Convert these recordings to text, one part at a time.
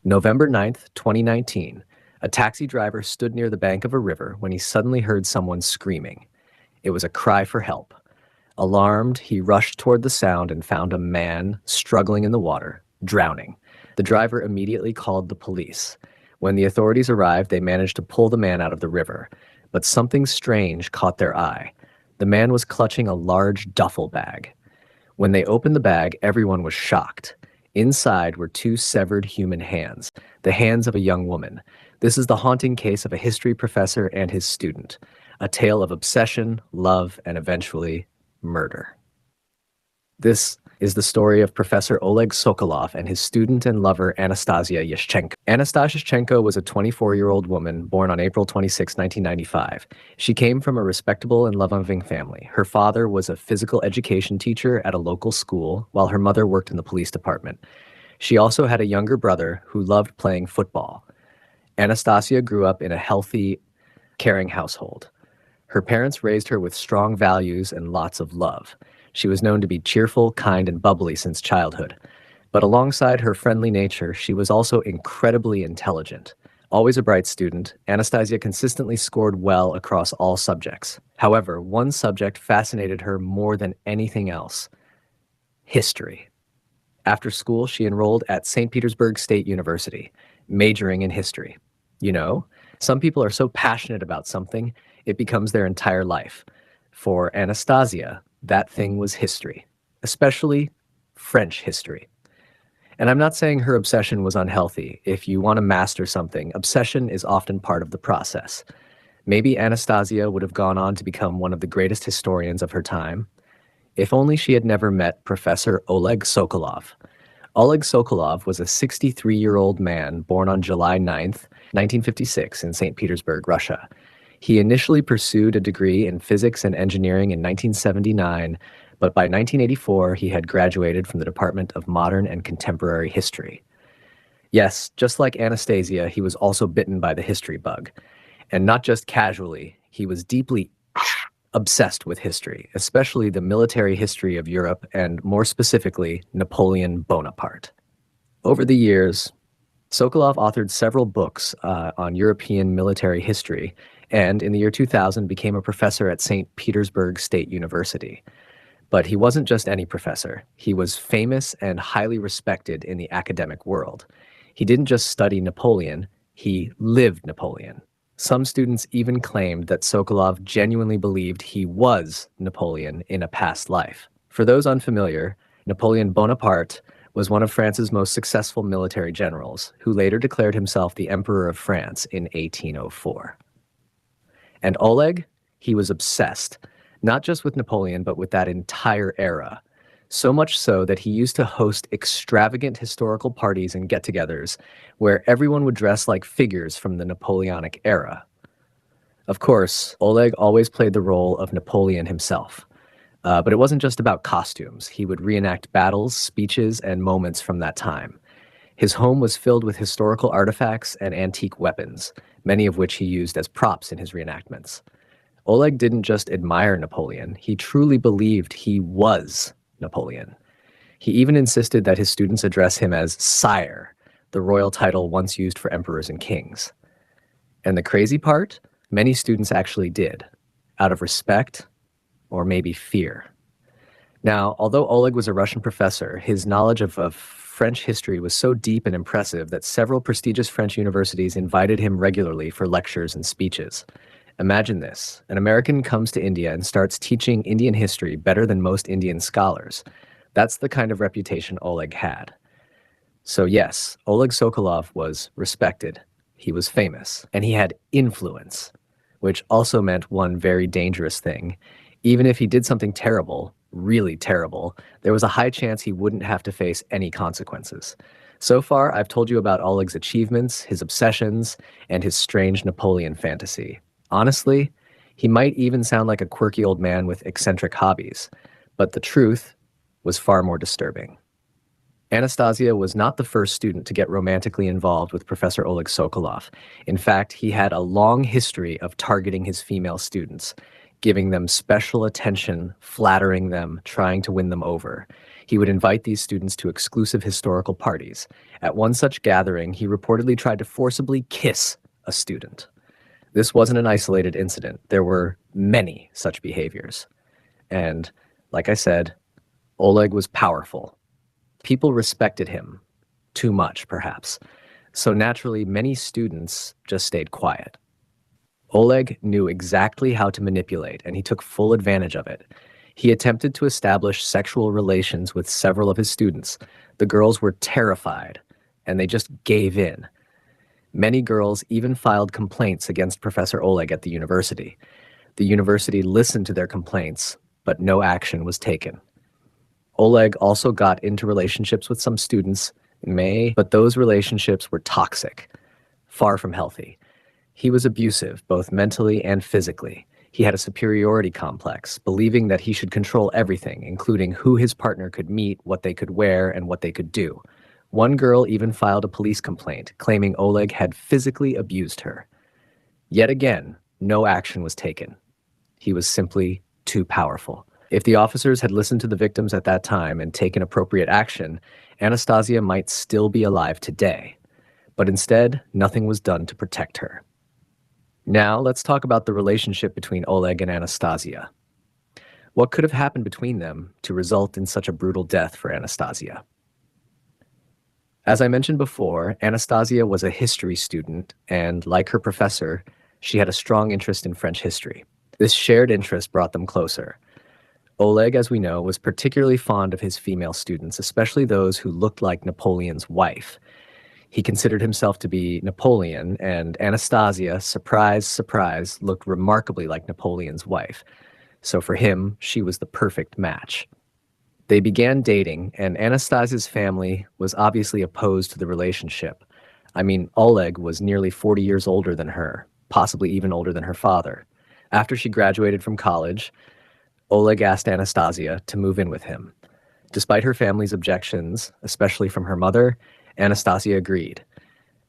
November 9th, 2019. A taxi driver stood near the bank of a river when he suddenly heard someone screaming. It was a cry for help. Alarmed, he rushed toward the sound and found a man struggling in the water, drowning. The driver immediately called the police. When the authorities arrived, they managed to pull the man out of the river. But something strange caught their eye. The man was clutching a large duffel bag. When they opened the bag, everyone was shocked. Inside were two severed human hands, the hands of a young woman. This is the haunting case of a history professor and his student, a tale of obsession, love, and eventually murder. This is the story of Professor Oleg Sokolov and his student and lover Anastasia Yeshchenko. Anastasia Yeshchenko was a 24-year-old woman born on April 26, 1995. She came from a respectable and loving family. Her father was a physical education teacher at a local school, while her mother worked in the police department. She also had a younger brother who loved playing football. Anastasia grew up in a healthy, caring household. Her parents raised her with strong values and lots of love. She was known to be cheerful, kind, and bubbly since childhood. But alongside her friendly nature, she was also incredibly intelligent. Always a bright student, Anastasia consistently scored well across all subjects. However, one subject fascinated her more than anything else: history. After school, she enrolled at St. Petersburg State University, majoring in history. You know, some people are so passionate about something, it becomes their entire life. For Anastasia, that thing was history, especially French history. And I'm not saying her obsession was unhealthy. If you want to master something, obsession is often part of the process. Maybe Anastasia would have gone on to become one of the greatest historians of her time, if only she had never met Professor Oleg Sokolov. Oleg Sokolov was a 63-year-old man born on July 9th, 1956 in St. Petersburg, Russia. He initially pursued a degree in physics and engineering in 1979, but by 1984 he had graduated from the Department of Modern and Contemporary History. Yes, just like Anastasia, he was also bitten by the history bug. And not just casually, he was deeply obsessed with history, especially the military history of Europe and, more specifically, Napoleon Bonaparte. Over the years, Sokolov authored several books on European military history, and in the year 2000 became a professor at St. Petersburg State University. But he wasn't just any professor. He was famous and highly respected in the academic world. He didn't just study Napoleon, he lived Napoleon. Some students even claimed that Sokolov genuinely believed he was Napoleon in a past life. For those unfamiliar, Napoleon Bonaparte was one of France's most successful military generals, who later declared himself the Emperor of France in 1804. And Oleg, he was obsessed, not just with Napoleon, but with that entire era. So much so that he used to host extravagant historical parties and get-togethers where everyone would dress like figures from the Napoleonic era. Of course, Oleg always played the role of Napoleon himself. But it wasn't just about costumes. He would reenact battles, speeches, and moments from that time. His home was filled with historical artifacts and antique weapons, many of which he used as props in his reenactments. Oleg didn't just admire Napoleon, he truly believed he was Napoleon. He even insisted that his students address him as sire, the royal title once used for emperors and kings. And the crazy part? Many students actually did, out of respect or maybe fear. Now, although Oleg was a Russian professor, his knowledge of French history was so deep and impressive that several prestigious French universities invited him regularly for lectures and speeches. Imagine this: an American comes to India and starts teaching Indian history better than most Indian scholars. That's the kind of reputation Oleg had. So yes, Oleg Sokolov was respected, he was famous, and he had influence, which also meant one very dangerous thing. Even if he did something terrible, really terrible, there was a high chance he wouldn't have to face any consequences. So far, I've told you about Oleg's achievements, his obsessions, and his strange Napoleon fantasy. Honestly, he might even sound like a quirky old man with eccentric hobbies, but the truth was far more disturbing. Anastasia was not the first student to get romantically involved with Professor Oleg Sokolov. In fact, he had a long history of targeting his female students, giving them special attention, flattering them, trying to win them over. He would invite these students to exclusive historical parties. At one such gathering, he reportedly tried to forcibly kiss a student. This wasn't an isolated incident. There were many such behaviors. And, like I said, Oleg was powerful. People respected him. Too much, perhaps. So naturally, many students just stayed quiet. Oleg knew exactly how to manipulate, and he took full advantage of it. He attempted to establish sexual relations with several of his students. The girls were terrified, and they just gave in. Many girls even filed complaints against Professor Oleg at the university. The university listened to their complaints, but no action was taken. Oleg also got into relationships with some students in May, but those relationships were toxic, far from healthy. He was abusive, both mentally and physically. He had a superiority complex, believing that he should control everything, including who his partner could meet, what they could wear, and what they could do. One girl even filed a police complaint, claiming Oleg had physically abused her. Yet again, no action was taken. He was simply too powerful. If the officers had listened to the victims at that time and taken appropriate action, Anastasia might still be alive today. But instead, nothing was done to protect her. Now, let's talk about the relationship between Oleg and Anastasia. What could have happened between them to result in such a brutal death for Anastasia? As I mentioned before, Anastasia was a history student, and like her professor, she had a strong interest in French history. This shared interest brought them closer. Oleg, as we know, was particularly fond of his female students, especially those who looked like Napoleon's wife. He considered himself to be Napoleon, and Anastasia, surprise, surprise, looked remarkably like Napoleon's wife. So for him, she was the perfect match. They began dating, and Anastasia's family was obviously opposed to the relationship. I mean, Oleg was nearly 40 years older than her, possibly even older than her father. After she graduated from college, Oleg asked Anastasia to move in with him. Despite her family's objections, especially from her mother, Anastasia agreed.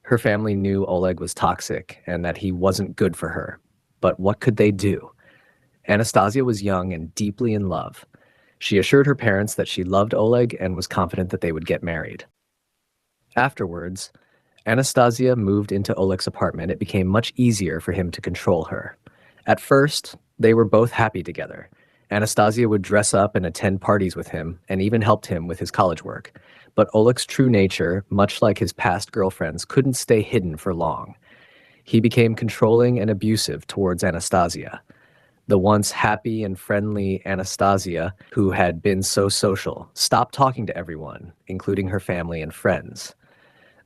Her family knew Oleg was toxic and that he wasn't good for her. But what could they do? Anastasia was young and deeply in love. She assured her parents that she loved Oleg and was confident that they would get married. Afterwards, Anastasia moved into Oleg's apartment. It became much easier for him to control her. At first, they were both happy together. Anastasia would dress up and attend parties with him, and even helped him with his college work. But Oleg's true nature, much like his past girlfriends, couldn't stay hidden for long. He became controlling and abusive towards Anastasia. The once happy and friendly Anastasia, who had been so social, stopped talking to everyone, including her family and friends.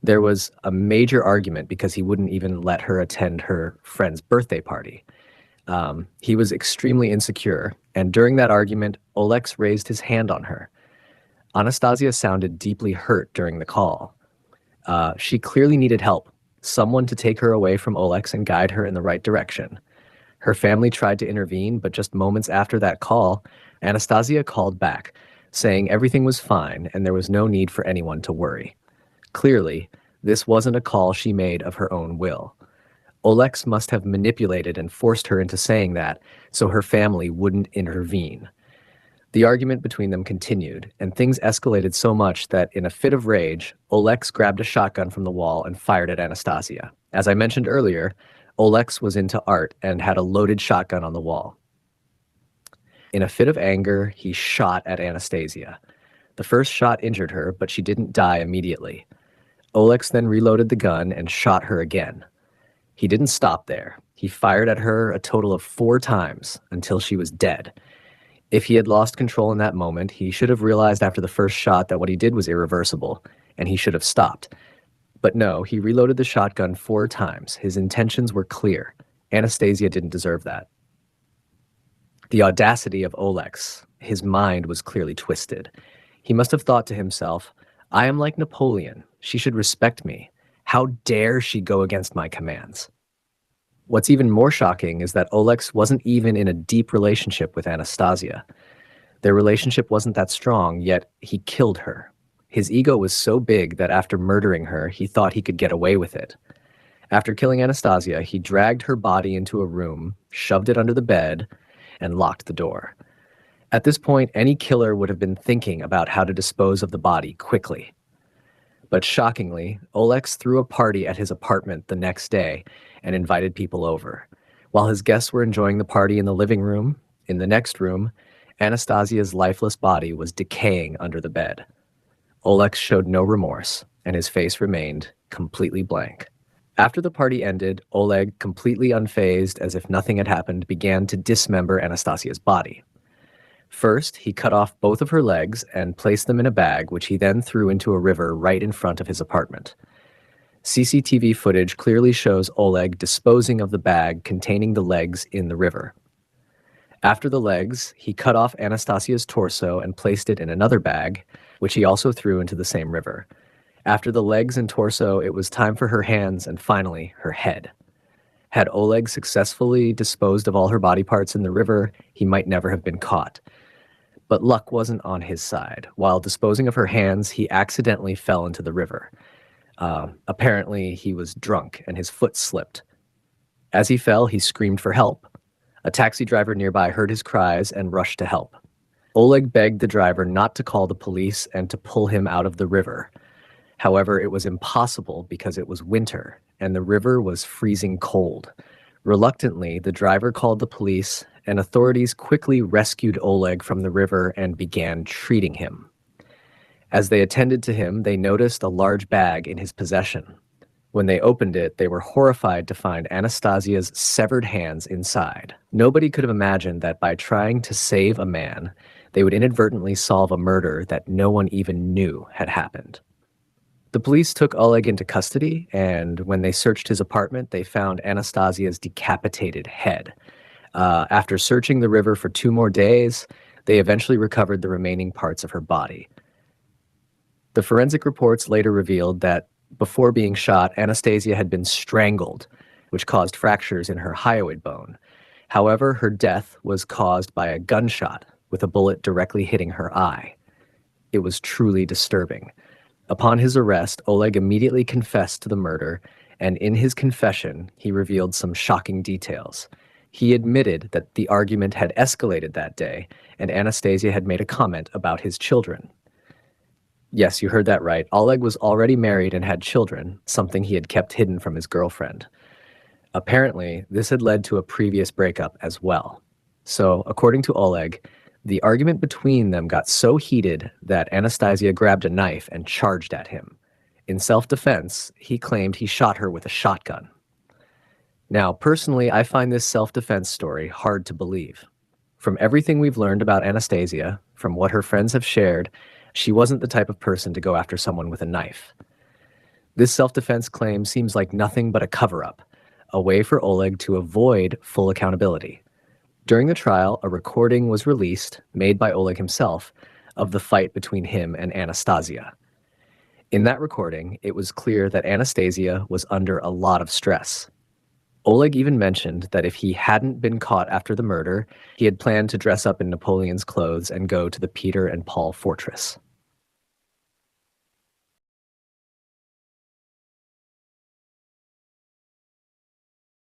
There was a major argument because he wouldn't even let her attend her friend's birthday party. He was extremely insecure, and during that argument, Oleg raised his hand on her. Anastasia sounded deeply hurt during the call. She clearly needed help, someone to take her away from Oleg and guide her in the right direction. Her family tried to intervene, but just moments after that call, Anastasia called back, saying everything was fine and there was no need for anyone to worry. Clearly, this wasn't a call she made of her own will. Oleg must have manipulated and forced her into saying that so her family wouldn't intervene. The argument between them continued, and things escalated so much that in a fit of rage, Oleg grabbed a shotgun from the wall and fired at Anastasia. As I mentioned earlier, Oleg was into art and had a loaded shotgun on the wall. In a fit of anger, he shot at Anastasia. The first shot injured her, but she didn't die immediately. Oleg then reloaded the gun and shot her again. He didn't stop there. He fired at her a total of 4 times until she was dead. If he had lost control in that moment, he should have realized after the first shot that what he did was irreversible, and he should have stopped. But no, he reloaded the shotgun 4 times. His intentions were clear. Anastasia didn't deserve that. The audacity of Oleg. His mind was clearly twisted. He must have thought to himself, I am like Napoleon. She should respect me. How dare she go against my commands? What's even more shocking is that Oleg wasn't even in a deep relationship with Anastasia. Their relationship wasn't that strong, yet he killed her. His ego was so big that after murdering her, he thought he could get away with it. After killing Anastasia, he dragged her body into a room, shoved it under the bed, and locked the door. At this point, any killer would have been thinking about how to dispose of the body quickly. But shockingly, Olex threw a party at his apartment the next day and invited people over. While his guests were enjoying the party in the living room, in the next room, Anastasia's lifeless body was decaying under the bed. Olex showed no remorse, and his face remained completely blank. After the party ended, Oleg, completely unfazed as if nothing had happened, began to dismember Anastasia's body. First, he cut off both of her legs and placed them in a bag, which he then threw into a river right in front of his apartment. CCTV footage clearly shows Oleg disposing of the bag containing the legs in the river. After the legs, he cut off Anastasia's torso and placed it in another bag, which he also threw into the same river. After the legs and torso, it was time for her hands and finally her head. Had Oleg successfully disposed of all her body parts in the river, he might never have been caught. But luck wasn't on his side. While disposing of her hands, he accidentally fell into the river. Apparently, he was drunk and his foot slipped. As he fell, he screamed for help. A taxi driver nearby heard his cries and rushed to help. Oleg begged the driver not to call the police and to pull him out of the river. However, it was impossible because it was winter and the river was freezing cold. Reluctantly, the driver called the police, and authorities quickly rescued Oleg from the river and began treating him. As they attended to him, they noticed a large bag in his possession. When they opened it, they were horrified to find Anastasia's severed hands inside. Nobody could have imagined that by trying to save a man, they would inadvertently solve a murder that no one even knew had happened. The police took Oleg into custody, and when they searched his apartment, they found Anastasia's decapitated head. After searching the river for 2 more days, they eventually recovered the remaining parts of her body. The forensic reports later revealed that before being shot, Anastasia had been strangled, which caused fractures in her hyoid bone. However, her death was caused by a gunshot with a bullet directly hitting her eye. It was truly disturbing. Upon his arrest, Oleg immediately confessed to the murder, and in his confession, he revealed some shocking details. He admitted that the argument had escalated that day, and Anastasia had made a comment about his children. Yes, you heard that right. Oleg was already married and had children, something he had kept hidden from his girlfriend. Apparently, this had led to a previous breakup as well. So, according to Oleg, the argument between them got so heated that Anastasia grabbed a knife and charged at him. In self-defense, he claimed he shot her with a shotgun. Now, personally, I find this self-defense story hard to believe. From everything we've learned about Anastasia, from what her friends have shared, she wasn't the type of person to go after someone with a knife. This self-defense claim seems like nothing but a cover-up, a way for Oleg to avoid full accountability. During the trial, a recording was released, made by Oleg himself, of the fight between him and Anastasia. In that recording, it was clear that Anastasia was under a lot of stress. Oleg even mentioned that if he hadn't been caught after the murder, he had planned to dress up in Napoleon's clothes and go to the Peter and Paul fortress.